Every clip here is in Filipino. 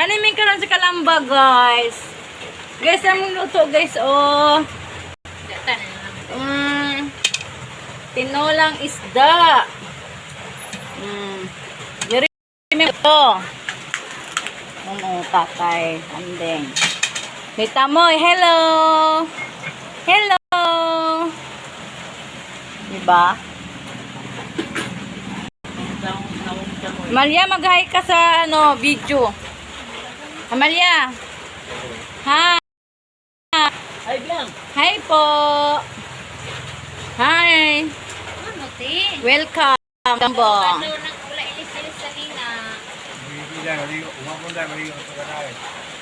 Naniming karon sa Kalamba, guys. Guys, ang luto, guys, oh. Tinolang isda. Diri mi to. Tatay, andeng. Kita mo, hello. Hello. Diba? Amalia, mag-hi ka sa video. Amalia. Hi. Ay, Biang. Hi po. Hi. Ano, te? Welcome. Kambong. Ano, wala ilis-ilis sa lina.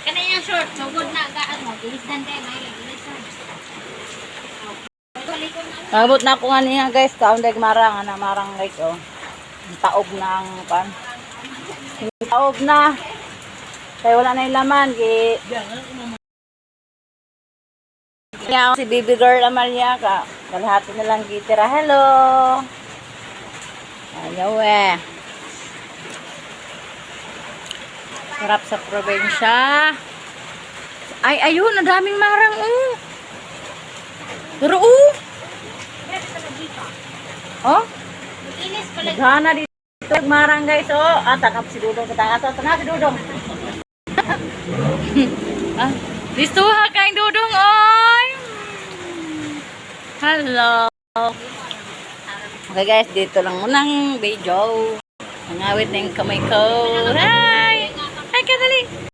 Kana yung short, sugod na gaan mo. Ilisdan tayo, may ilisdan. Nabot na ako nga niya, guys. Kaon dag marang, marang guys, oh. Taob na ang pan. Taob na. Kaya wala na yung laman. Kaya si baby girl Amalia ka. Kalahati na lang gitira. Hello. Ayaw eh. Sarap sa probinsya. Ay, ayun. Ang daming marang, oh. Pero, oh. Oh. Ilis pala. Naghana dito. Marang, guys, oh. Takap si Dudong. Tangas si Dudong. Dito ha kay Dudong, oy. Hello. Okay guys, dito lang munang video. Nangawit na yung kamay ko. Hi! Hi, kadali!